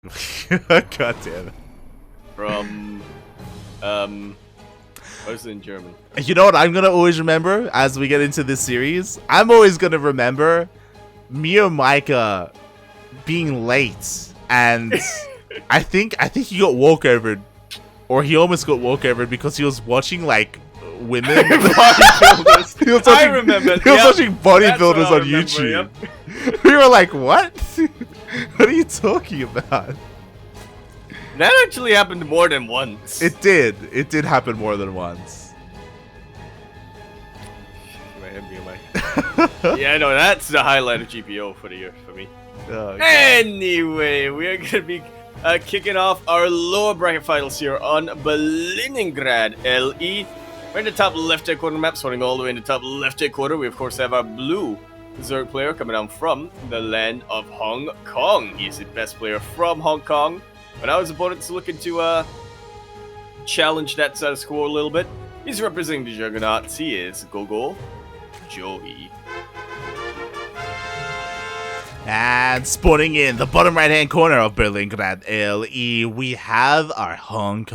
God damn it. From, what is it in German? You know what I'm gonna always remember as we get into this series? I'm always gonna remember Micah being late, and I think he got walkovered, or he almost got walkovered because he was watching like women. Bodybuilders. He was I watching, remember. He was watching bodybuilders on Remember, YouTube. yep. We were like, what? What are you talking about? That actually happened more than once. It did. It did happen more than once. Yeah, I know, that's the highlight of GPO for the year for me. Oh, anyway, we are going to be kicking off our lower bracket finals here on Berlingrad LE. We're in the top left-hand corner map, starting all the way in the top left-hand corner. We, of course, have our blue Zerg player coming down from the land of Hong Kong. He's the best player from Hong Kong. But now his opponent's looking to challenge that status quo a little bit. He's representing the Juggernauts. He is GogojOey. And spawning in the bottom right-hand corner of Berlingrad LE, we have our Kong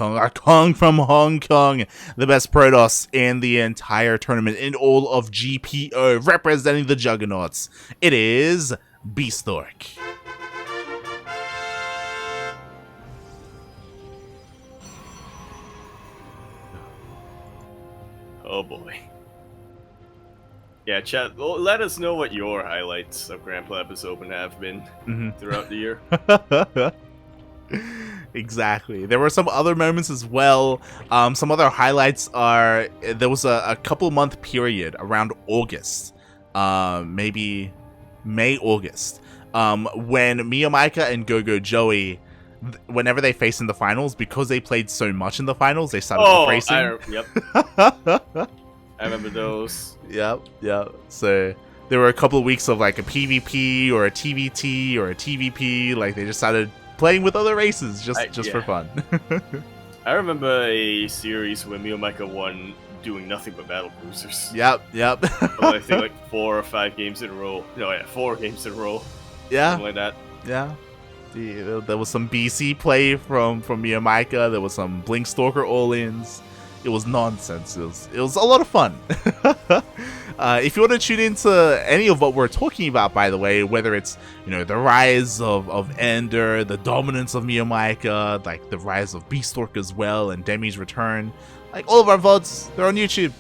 from Hong Kong, the best Protoss in the entire tournament in all of GPO, representing the Juggernauts. It is Bistork. Oh boy. Yeah, chat, well, let us know what your highlights of Grand Platypus Open have been throughout the year. Exactly. There were some other moments as well. Some other highlights are, there was a couple month period around August, maybe May, August, when Micah and GogojOey, whenever they faced in the finals, because they played so much in the finals, they started off racing. Yep. I remember those. Yep. So there were a couple of weeks of like a PvP or a TVT or a TVP. Like they just started playing with other races just for fun. I remember a series when Micah won doing nothing but battle cruisers. Yep. I think like 4 or 5 games in a row. No, yeah, 4 games in a row. Yeah. Something like that. Yeah. There was some BC play from Micah. There was some Blink Stalker all-ins. It was nonsense. It was a lot of fun. If you want to tune into any of what we're talking about, by the way, whether it's the rise of Ender, the dominance of Micah, like the rise of Bistork as well, and Demi's return, like all of our VODs, they're on YouTube.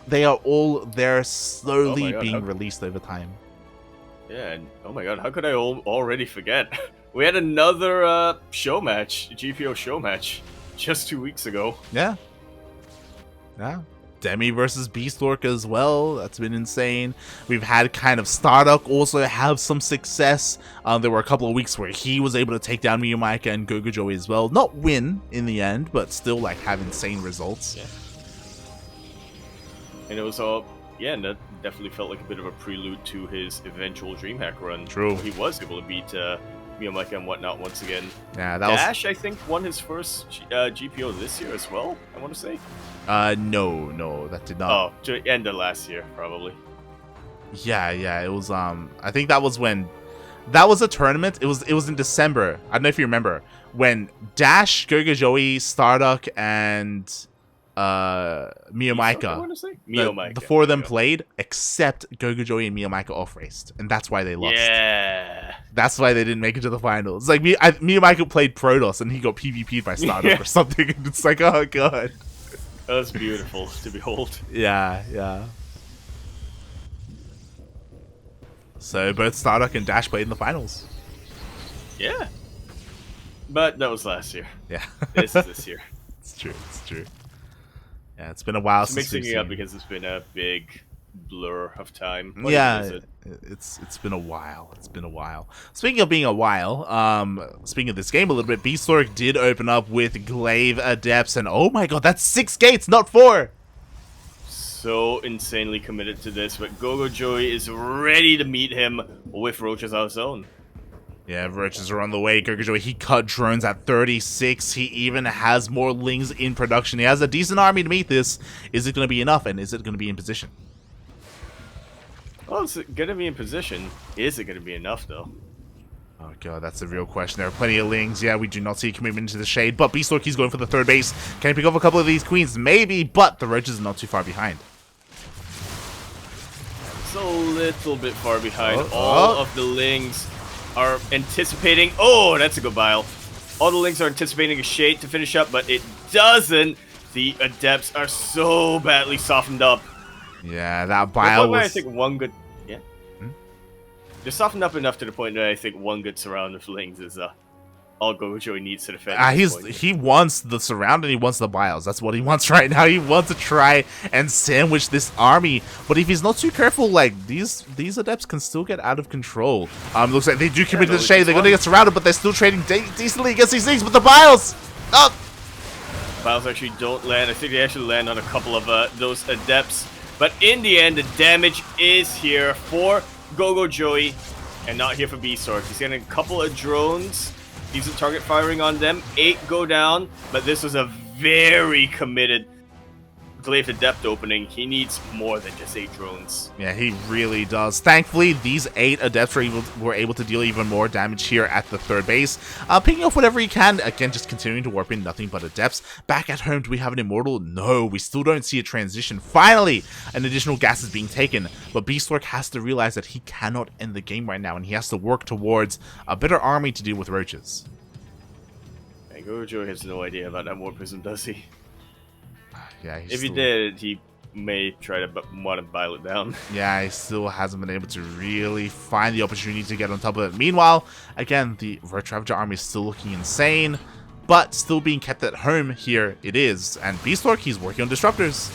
They are all there, slowly being released over time. Yeah, and oh my god, how could I already forget? We had another show match, GPO show match, just 2 weeks ago. Yeah. Demi versus Bistork as well. That's been insane. We've had kind of StarCraft also have some success. There were a couple of weeks where he was able to take down Micah and GogojOey as well. Not win in the end, but still like have insane results. Yeah. And it was all, yeah, and that definitely felt like a bit of a prelude to his eventual DreamHack run. True. He was able to beat Micah and whatnot once again. Yeah, that Dash, I think, won his first GPO this year as well, I want to say. No, that did not. Oh, to end of last year, probably. Yeah, it was, I think that was when, that was a tournament, it was in December, I don't know if you remember, when Dash, GogojOey, StarDuck, and, Micah, the 4 of them played, except GogojOey and Micah off-raced, and that's why they lost. Yeah. That's why they didn't make it to the finals. Like, Micah played Protoss, and he got PvP'd by StarDuck or something, and it's like, oh god. That was beautiful to behold. Yeah. So both StarDuck and Dash played in the finals. Yeah. But that was last year. Yeah. This is this year. It's true. Yeah, it's been a while since mixing it up because it's been a big blur of time. It's been a while. Speaking of being a while, speaking of this game a little bit, Bistork did open up with Glaive Adepts, and oh my god, that's 6 gates, not 4! So insanely committed to this, but GogojOey is ready to meet him with Roaches of his own. Yeah, Roaches are on the way. GogojOey, he cut drones at 36. He even has more Lings in production. He has a decent army to meet this. Is it going to be enough, and is it going to be in position? Well, it's going to be in position. Is it going to be enough, though? Oh god, that's a real question. There are plenty of Lings. Yeah, we do not see a commitment into the shade, but Bistork, he's going for the third base. Can he pick off a couple of these queens? Maybe, but the roaches are not too far behind. It's a little bit far behind. All of the Lings are anticipating... Oh, that's a good bile. All the Lings are anticipating a shade to finish up, but it doesn't. The Adepts are so badly softened up. Yeah, that bile was... I think one good... Yeah. They're softened up enough to the point that I think one good surround of Lings is all GogojOey needs to defend. He wants the surround and he wants the biles. That's what he wants right now. He wants to try and sandwich this army. But if he's not too careful, like these Adepts can still get out of control. Looks like they do commit to the shade. They're going to get surrounded, but they're still trading decently against these things. But the biles! Oh! Biles actually don't land. I think they actually land on a couple of those Adepts. But in the end, the damage is here for GogojOey and not here for Bistork. He's getting a couple of drones. Decent target firing on them. 8 go down, but this was a very committed Glaive Adept opening. He needs more than just 8 drones. Yeah, he really does. Thankfully, these 8 Adepts were able to deal even more damage here at the third base. Picking off whatever he can. Again, just continuing to warp in nothing but Adepts. Back at home, do we have an Immortal? No, we still don't see a transition. Finally, an additional gas is being taken. But Bistork has to realize that he cannot end the game right now, and he has to work towards a better army to deal with roaches. And GogojOey has no idea about that Warp Prism, does he? Yeah, if he did, he may try to want to bile it down. Yeah, he still hasn't been able to really find the opportunity to get on top of it. Meanwhile, again, the Roach Ravager army is still looking insane, but still being kept at home here it is. And Bistork, he's working on disruptors.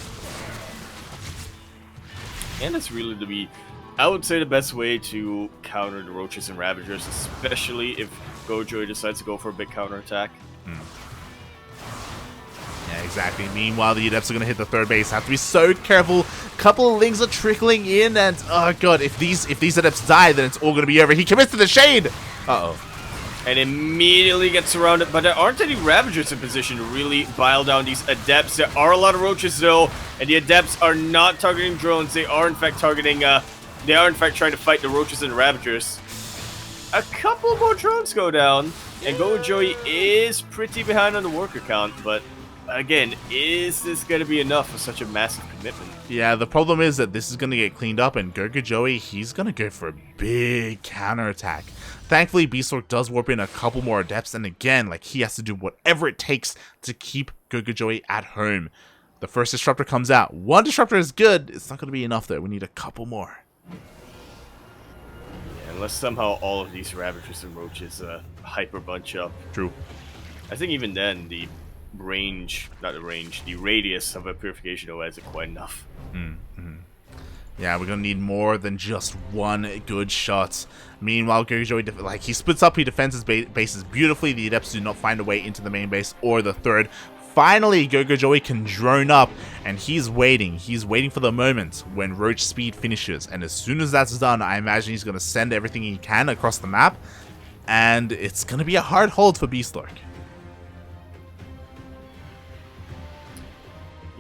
And it's really I would say, the best way to counter the Roaches and Ravagers, especially if GogojOey decides to go for a big counterattack. Yeah, exactly. Meanwhile, the Adepts are going to hit the third base. Have to be so careful. Couple of Lings are trickling in, and oh god, if these Adepts die, then it's all going to be over. He commits to the shade. Uh-oh. And immediately gets surrounded, but there aren't any Ravagers in position to really bile down these Adepts. There are a lot of Roaches though, and the Adepts are not targeting drones. They are in fact targeting, they are in fact trying to fight the Roaches and Ravagers. A couple more drones go down, and GogojOey is pretty behind on the worker count, but again, is this going to be enough for such a massive commitment? Yeah, the problem is that this is going to get cleaned up, and GogojOey, he's going to go for a big counterattack. Thankfully, Bistork does warp in a couple more Adepts, and again, like, he has to do whatever it takes to keep GogojOey at home. The first Disruptor comes out. One Disruptor is good. It's not going to be enough, though. We need a couple more. Yeah, unless somehow all of these Ravagers and Roaches hyper bunch up. True. I think even then, the radius of a Purification OE isn't quite enough. Yeah, we're gonna need more than just one good shot. Meanwhile, GogojOey, he splits up, he defends his bases beautifully. The Adepts do not find a way into the main base or the third. Finally, GogojOey can drone up, and he's waiting. He's waiting for the moment when Roach Speed finishes. And as soon as that's done, I imagine he's gonna send everything he can across the map, and it's gonna be a hard hold for Bistork.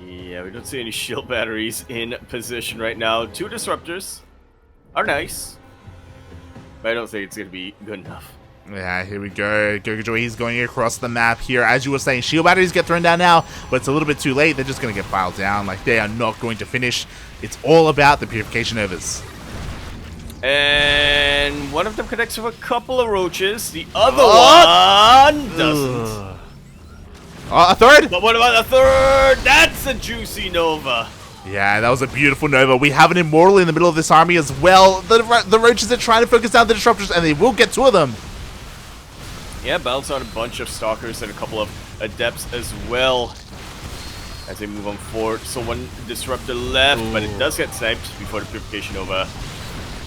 Yeah, we don't see any shield batteries in position right now. 2 Disruptors are nice, but I don't think it's going to be good enough. Yeah, here we go. GogojOey, he's going across the map here. As you were saying, shield batteries get thrown down now, but it's a little bit too late. They're just going to get filed down. Like, they are not going to finish. It's all about the Purification Overs. And one of them connects with a couple of Roaches. The other one doesn't. A third? But what about the third? That's a juicy Nova. Yeah, that was a beautiful Nova. We have an Immortal in the middle of this army as well. The Roaches are trying to focus down the Disruptors, and they will get 2 of them. Yeah, bounce out a bunch of Stalkers and a couple of Adepts as well as they move on forward. So 1 Disruptor left, but it does get sniped before the Purification Nova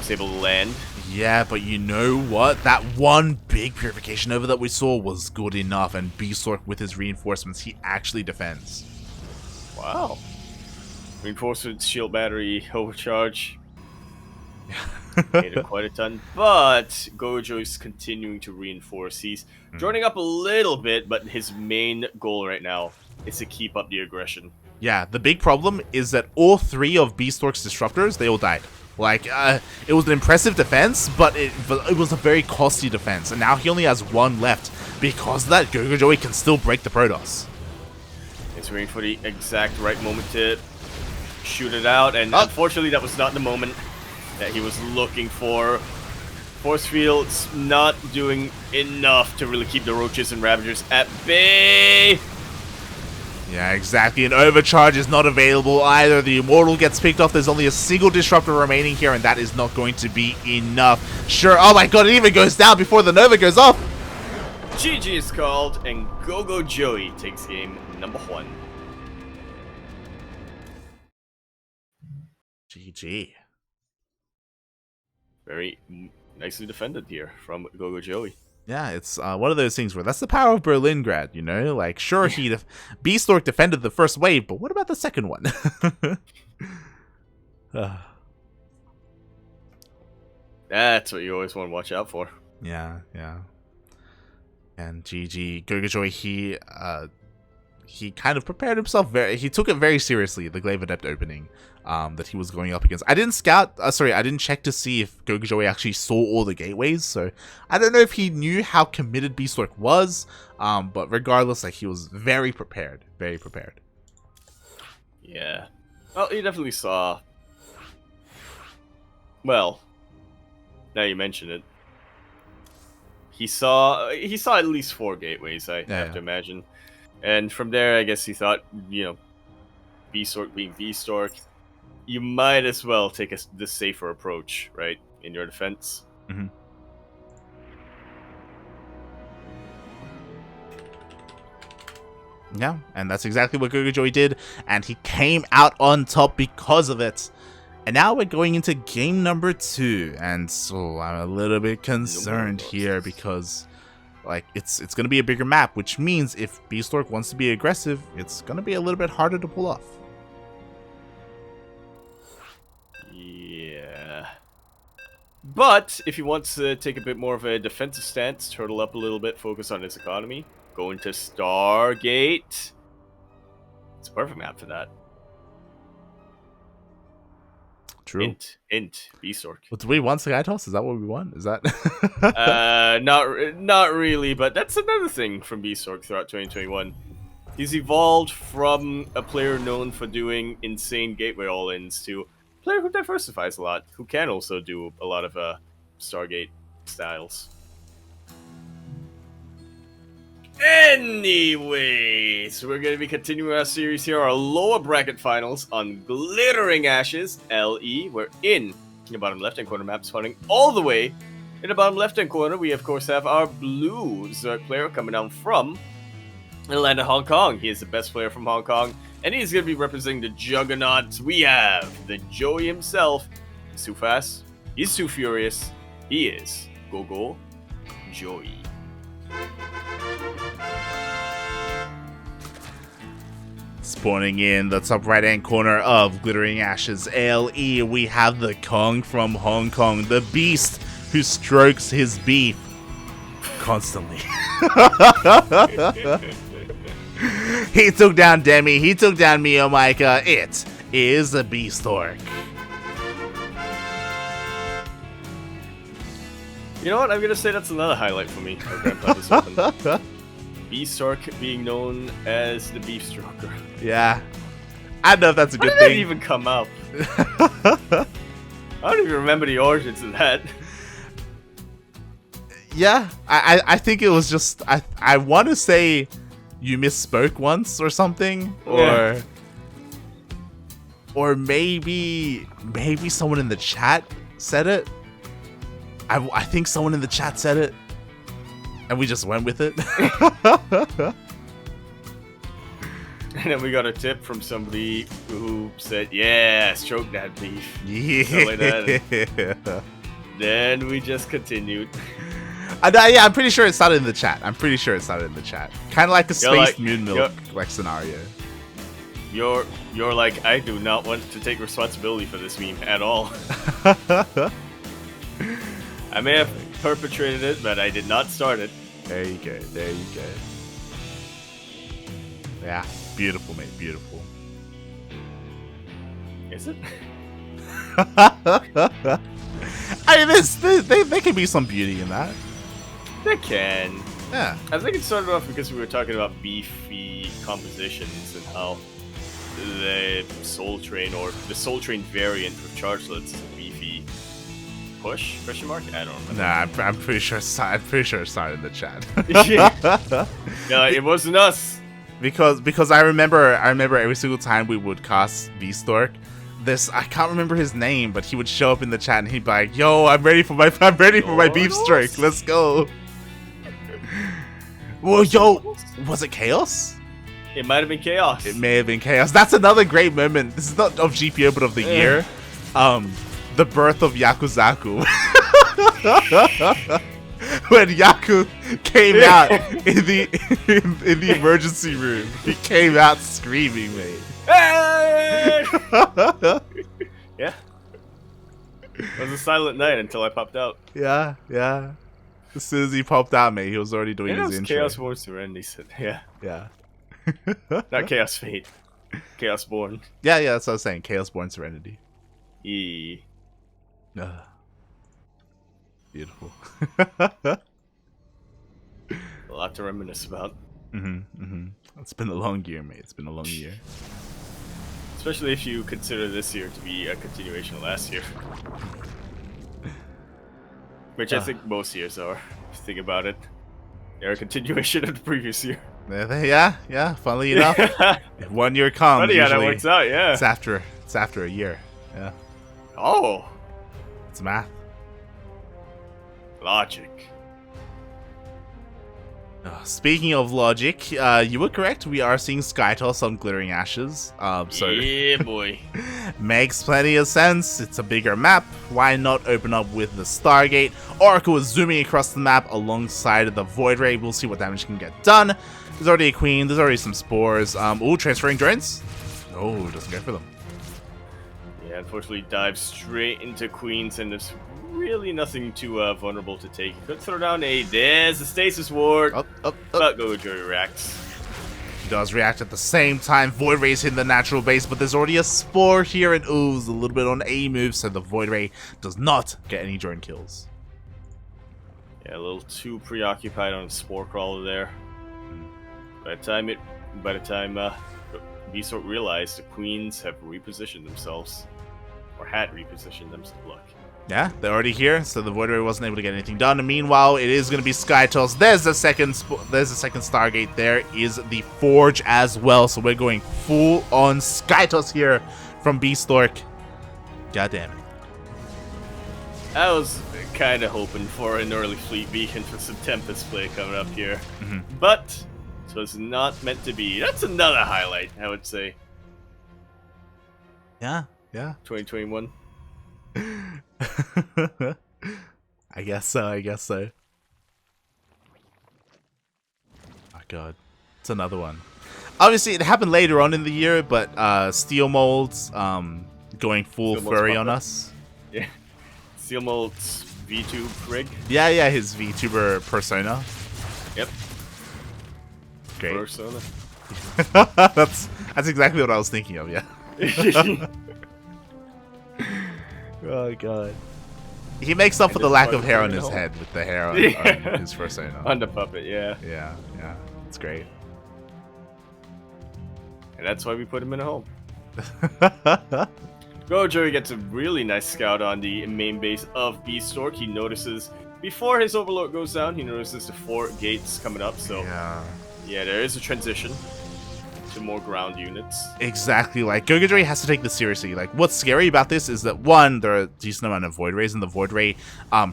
is able to land. Yeah, but you know what? That one big Purification Nova that we saw was good enough, and Bistork, with his reinforcements, he actually defends. Wow. Reinforcements, shield battery, overcharge. Made it quite a ton. But GogojOey is continuing to reinforce. He's joining up a little bit, but his main goal right now is to keep up the aggression. Yeah, the big problem is that all 3 of Bistork's Disruptors, they all died. Like, it was an impressive defense, but it was a very costly defense, and now he only has one left. Because of that, GogojOey can still break the Protoss. He's waiting for the exact right moment to shoot it out, and unfortunately that was not the moment that he was looking for. Force Field's not doing enough to really keep the Roaches and Ravagers at bay. Yeah, exactly. An overcharge is not available either. The Immortal gets picked off. There's only a single Disruptor remaining here, and that is not going to be enough. Sure. Oh my god, it even goes down before the Nova goes off. GG is called, and GogojOey takes game number 1. GG. Very nicely defended here from GogojOey. Yeah, it's one of those things where that's the power of Berlingrad, you know? Like, sure, Bistork defended the first wave, but what about the second one? That's what you always want to watch out for. Yeah, yeah. And GG, GogojOey, he kind of prepared himself he took it very seriously, the Glaive Adept opening that he was going up against. I didn't I didn't check to see if GogojOey actually saw all the gateways, so I don't know if he knew how committed Bistork was, but regardless, like, he was very prepared, very prepared. Yeah. Well, he definitely saw. Well, now you mention it. He saw at least 4 gateways, I have to imagine. And from there, I guess he thought, you know, Bistork being Bistork, you might as well take the safer approach, right, in your defense. Mm-hmm. Yeah, and that's exactly what GogojOey did, and he came out on top because of it. And now we're going into game number 2, and so I'm a little bit concerned here because, like, it's going to be a bigger map, which means if Bistork wants to be aggressive, it's going to be a little bit harder to pull off. Yeah. But if he wants to take a bit more of a defensive stance, turtle up a little bit, focus on his economy, go into Stargate, it's a perfect map for that. True. Int, Bistork. Well, do we want Sky Toss? Is that what we want? Is that? Not really, but that's another thing from Bistork throughout 2021. He's evolved from a player known for doing insane gateway all-ins to a player who diversifies a lot, who can also do a lot of Stargate styles. Anyways, we're going to be continuing our series here, our lower bracket finals on Glittering Ashes, LE. We're in the bottom left-hand corner map, spawning all the way in the bottom left-hand corner. We, of course, have our blue Zerg player coming down from the land of Hong Kong. He is the best player from Hong Kong, and he's going to be representing the juggernauts. We have the Joey himself. He's too fast. He's too furious. He is GogojOey. Spawning in the top right-hand corner of Glittering Ashes LE, we have the Kong from Hong Kong, the beast who strokes his beef constantly. He took down Demi, he took down Mika. It is a Bistork. You know what? I'm gonna say that's another highlight for me for Grand Platypus Open. Bistork being known as the Beef Stroker. Yeah. I don't know if that's a good thing. How did that even come up? I don't even remember the origins of that. Yeah, I think it was just... I want to say you misspoke once or something. Or maybe someone in the chat said it. I think someone in the chat said it. And we just went with it. And then we got a tip from somebody who said, yeah, stroke that beef. Yeah. Like that. Then we just continued. Yeah, I'm pretty sure it started in the chat. Kind of like a Space Moon Milk like scenario. You're like, I do not want to take responsibility for this meme at all. I may have perpetrated it, but I did not start it. There you go. Yeah, beautiful, mate, beautiful. Is it? I mean, there can be some beauty in that. They can. Yeah. I think it started off because we were talking about beefy compositions and how the Soul Train or the Soul Train variant with Chargelets is a beefy push? Question mark? I don't remember. Nah, I'm pretty sure. I'm pretty sure it's not in the chat. Yeah, it wasn't us. Because I remember every single time we would cast Bistork, I can't remember his name, but he would show up in the chat and he'd be like, "Yo, I'm ready for my Beefstrike. Let's go." Well, yo, was it Chaos? It might have been Chaos. It may have been Chaos. That's another great moment. This is not of GPO, but of the year. The birth of Yakuzaku. When Yaku came out in the emergency room, he came out screaming, mate. Hey! Yeah. It was a silent night until I popped out. Yeah. As soon as he popped out, mate, he was already doing his intro. Chaos Born Serenity. Yeah. Yeah. Not Chaos Fate. Chaos Born. Yeah, that's what I was saying. Chaos Born Serenity. Beautiful. A lot to reminisce about. It's been a long year, mate. It's been a long year. Especially if you consider this year to be a continuation of last year. Which I think most years are, if you think about it. They're a continuation of the previous year. Yeah, funnily enough. If 1 year comes, funny how that works out, yeah. It's after a year. Yeah. Oh. It's math. Logic. Speaking of logic, you were correct. We are seeing Skytoss on Glittering Ashes. So yeah, boy. Makes plenty of sense. It's a bigger map. Why not open up with the Stargate? Oracle is zooming across the map alongside the Void Ray. We'll see what damage can get done. There's already a Queen. There's already some Spores. Ooh, transferring drones. Oh, doesn't go for them. Yeah, unfortunately dives straight into Queens, and there's really nothing too vulnerable to take. Could throw down there's the Stasis Ward, but GogojOey reacts. He does react at the same time. Void Ray's hitting the natural base, but there's already a Spore here, and oohs a little bit on A move, so the Void Ray does not get any drone kills. Yeah, a little too preoccupied on Spore Crawler there. By the time Bistork realized the Queens have repositioned themselves, or had repositioned themselves. Look. Yeah, they're already here, so the Void Ray wasn't able to get anything done. And meanwhile, it is going to be Skytoss. There's the second Stargate. There is the Forge as well. So we're going full on Skytoss here from Bistork. God damn it. I was kind of hoping for an early Fleet Beacon for some Tempest play coming up here, but it was not meant to be. That's another highlight, I would say. Yeah. 2021. I guess so. Oh god, it's another one. Obviously, it happened later on in the year, but Steel Molds going full furry on us. Yeah, Steel Molds VTube rig. Yeah, his VTuber persona. Yep. Great. Persona. that's exactly what I was thinking of. Yeah. Oh god. He makes up for the lack of hair on his head with the hair on his persona. On the puppet, yeah. Yeah. It's great. And that's why we put him in a home. GogojOey gets a really nice scout on the main base of Bistork. He notices, before his Overlord goes down, he notices the 4 gates coming up, so yeah, there is a transition to more ground units. Exactly, like GogojOey has to take this seriously. Like, what's scary about this is that one, there are a decent amount of Void Rays, and the Void Ray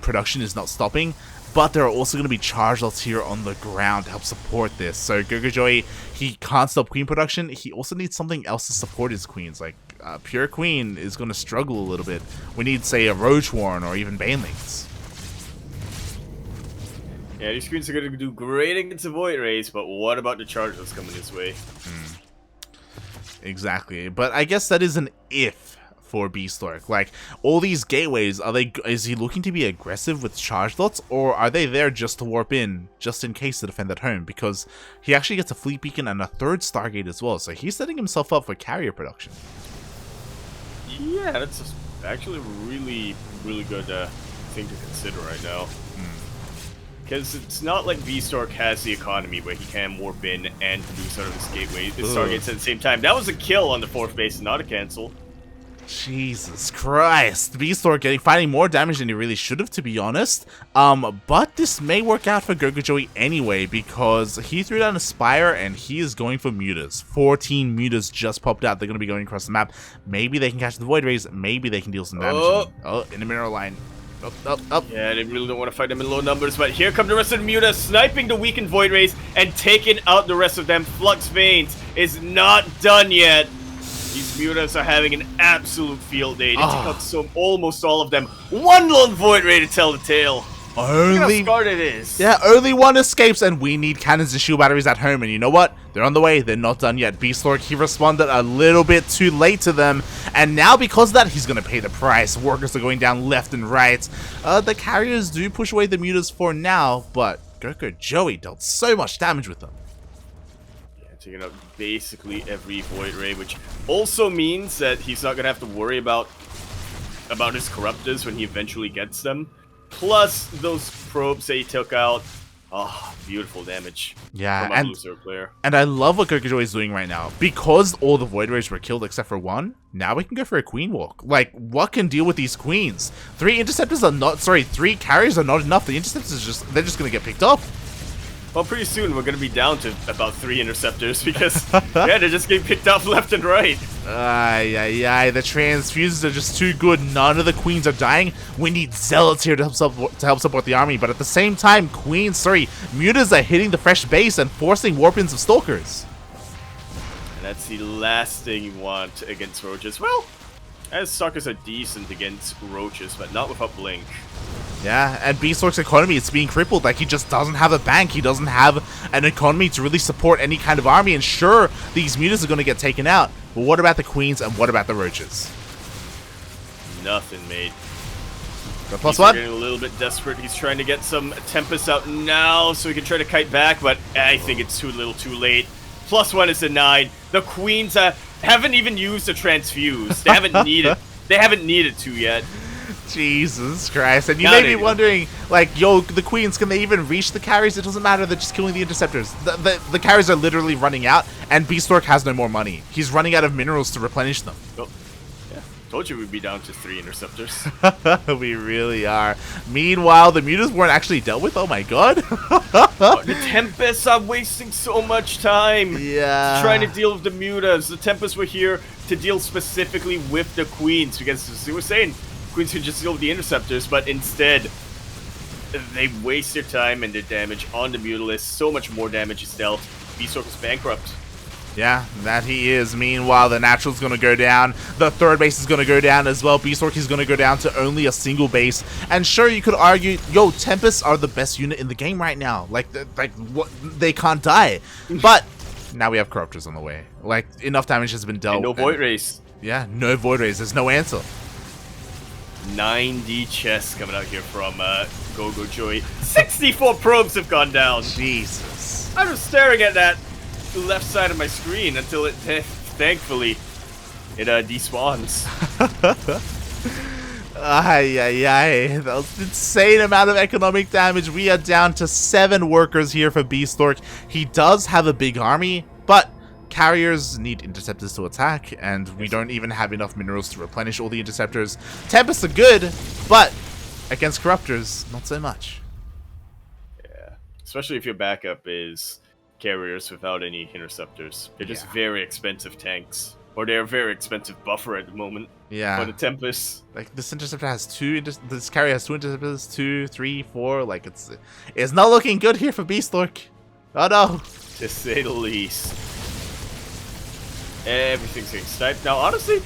production is not stopping, but there are also going to be Chargelets here on the ground to help support this. So GogojOey, he can't stop Queen production. He also needs something else to support his Queens. Like, Pure Queen is going to struggle a little bit. We need, say, a Roach Warren or even Banelings. Yeah, these Queens are going to do great against the Void Rays, but what about the Chargelets coming this way? Exactly, but I guess that is an if for Bistork. Like, all these gateways, is he looking to be aggressive with Chargelets, or are they there just to warp in, just in case to defend at home? Because he actually gets a Fleet Beacon and a 3rd Stargate as well, so he's setting himself up for carrier production. Yeah, that's Actually, really, really good thing to consider right now. Because it's not like Bistork has the economy where he can warp in and produce out of his gateway, the Stargates at the same time. That was a kill on the 4th base, not a cancel. Jesus Christ. Bistork finding more damage than he really should have, to be honest. But this may work out for GogojOey anyway, because he threw down a Spire and he is going for mutas. 14 mutas just popped out. They're going to be going across the map. Maybe they can catch the Void Rays. Maybe they can deal some damage. In the mineral line. Up. Yeah, they really don't want to fight them in low numbers, but here come the rest of the mutas, sniping the weakened Void Rays and taking out the rest of them. Flux Veins is not done yet. These mutas are having an absolute field day. They took out almost all of them. One lone Void Ray to tell the tale. Look how scarred it is. Yeah, only one escapes, and we need cannons and shield batteries at home. And you know what? They're on the way. They're not done yet. Bistork, he responded a little bit too late to them. And now, because of that, he's going to pay the price. Workers are going down left and right. The carriers do push away the mutas for now, but GogojOey dealt so much damage with them. Yeah, taking out basically every Void Ray, which also means that he's not going to have to worry about his Corruptors when he eventually gets them. Plus, those probes that he took out. Oh, beautiful damage. Yeah, from a loser player. And I love what GogojOey is doing right now. Because all the Void Rays were killed except for one, now we can go for a Queen Walk. Like, what can deal with these Queens? 3 carriers are not enough. The Interceptors they're just going to get picked up. Well, pretty soon we're going to be down to about 3 Interceptors because, yeah, they're just getting picked off left and right. The transfuses are just too good. None of the Queens are dying. We need Zealots here to help support the army, but at the same time, mutas are hitting the fresh base and forcing warp-ins of Stalkers. And that's the last thing you want against Roaches. Well, as Stalkers are decent against Roaches, but not without Blink. Yeah, and Bistork's economy is being crippled. Like, he just doesn't have a bank. He doesn't have an economy to really support any kind of army. And sure, these mutas are going to get taken out. But what about the Queens and what about the Roaches? Nothing, mate. The plus He's one? getting a little bit desperate. He's trying to get some Tempest out now so he can try to kite back, but I think it's too little too late. Plus 1 is denied. The Queens haven't even used a transfuse. They haven't needed to yet. Jesus Christ. And you may be wondering, like, yo, the Queens, can they even reach the carries? It doesn't matter, they're just killing the Interceptors. The carries are literally running out, and Bistork has no more money. He's running out of minerals to replenish them. Oh, yeah. Told you we'd be down to 3 Interceptors. We really are. Meanwhile, the mutas weren't actually dealt with. Oh my god. The Tempests are wasting so much time. Yeah. Trying to deal with the mutas. The Tempests were here to deal specifically with the Queens, because as you were saying, Queens could just deal with the Interceptors, but instead, they waste their time and their damage on the Mutalisk. So much more damage is dealt. Bistork is bankrupt. Yeah, that he is. Meanwhile, the Natural's going to go down. The 3rd base is going to go down as well. Bistork is going to go down to only a single base. And sure, you could argue, yo, Tempests are the best unit in the game right now. Like what? They can't die. But now we have Corruptors on the way. Like, enough damage has been dealt. And no Void Rays. Yeah, no Void Rays. There's no answer. 90 chests coming out here from GogojOey. 64 probes have gone down. Jesus. I was staring at that left side of my screen until it, thankfully, it despawns. That was an insane amount of economic damage. We are down to 7 workers here for Bistork. He does have a big army, but carriers need Interceptors to attack, and we don't even have enough minerals to replenish all the Interceptors. Tempests are good, but against Corruptors, not so much. Yeah, especially if your backup is carriers without any Interceptors. They're just very expensive tanks, or they're a very expensive buffer at the moment. Yeah. For the Tempests. Like, this Interceptor has this carrier has 2 Interceptors, 2, 3, 4. Like, it's not looking good here for Bistork. Oh no. To say the least. Everything's getting sniped. Now, honestly,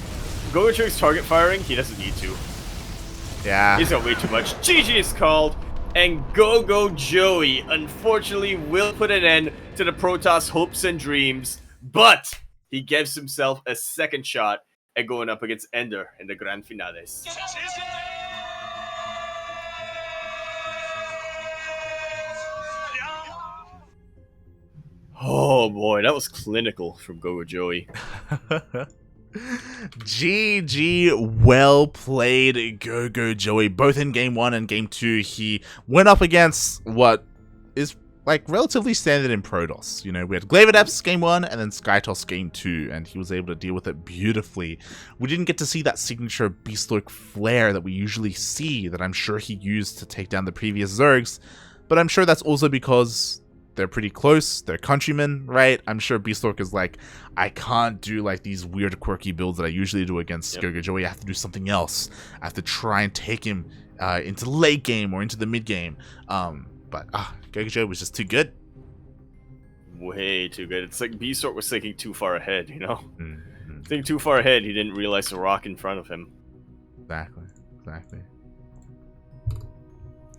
GogojOey's target firing, he doesn't need to. Yeah. He's got way too much. GG is called, and GogojOey, unfortunately, will put an end to the Protoss hopes and dreams, but he gives himself a second shot at going up against Ender in the Grand Finales. Oh boy, that was clinical from GogojOey. GG, well played, GogojOey. Both in game 1 and game 2, he went up against what is like relatively standard in Protoss. You know, we had Glaveadeps game 1 and then Skytoss game 2, and he was able to deal with it beautifully. We didn't get to see that signature Bistork flare that we usually see, that I'm sure he used to take down the previous Zergs, but I'm sure that's also because they're pretty close, they're countrymen, right? I'm sure Bistork is like, I can't do like these weird quirky builds that I usually do against GogojOey. I have to do something else. I have to try and take him into the late game or into the mid game. But GogojOey was just too good. Way too good. It's like Bistork was thinking too far ahead, you know? Thinking too far ahead, he didn't realize the rock in front of him. Exactly.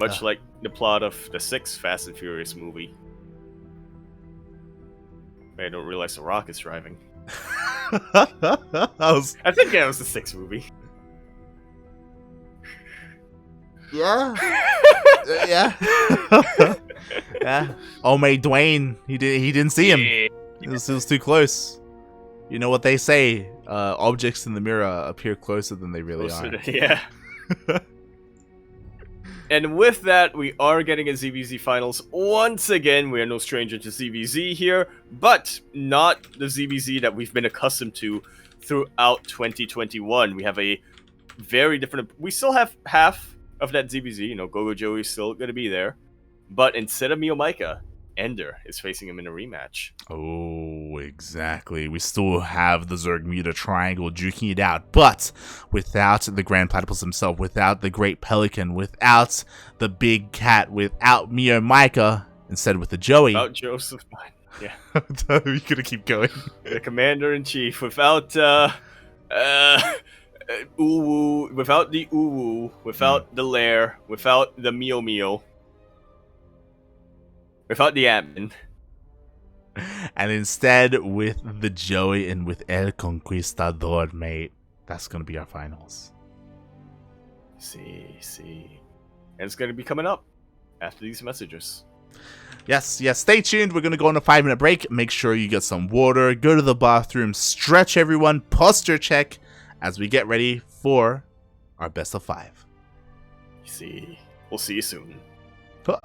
Much like the plot of the 6th Fast and Furious movie. I don't realize the rock is driving. I think that was the 6th movie. Yeah. Yeah. Yeah. Oh, May Dwayne. He didn't see him. It was too close. You know what they say? Objects in the mirror appear closer than they really are. Yeah. And with that, we are getting a ZVZ Finals. Once again, we are no stranger to ZVZ here, but not the ZVZ that we've been accustomed to throughout 2021. We have a very different... We still have half of that ZVZ, you know, GogojOey is still going to be there. But instead of Miomaika, Ender is facing him in a rematch. Oh, exactly. We still have the Zerg Muta triangle duking it out, but without the Grand Platypus himself, without the Great Pelican, without the Big Cat, without Miomaika, instead with the Joey. Without Joseph. Yeah. You're gonna keep going. The Commander-in-Chief, without Uwu, without the Uwu, without the Lair, without the Mio, without the admin. And instead with the Joey and with El Conquistador, mate. That's gonna be our finals. See. And it's gonna be coming up after these messages. Yes, stay tuned. We're gonna go on a 5-minute break. Make sure you get some water, go to the bathroom, stretch everyone, posture check as we get ready for our best of 5. See. We'll see you soon. Huh.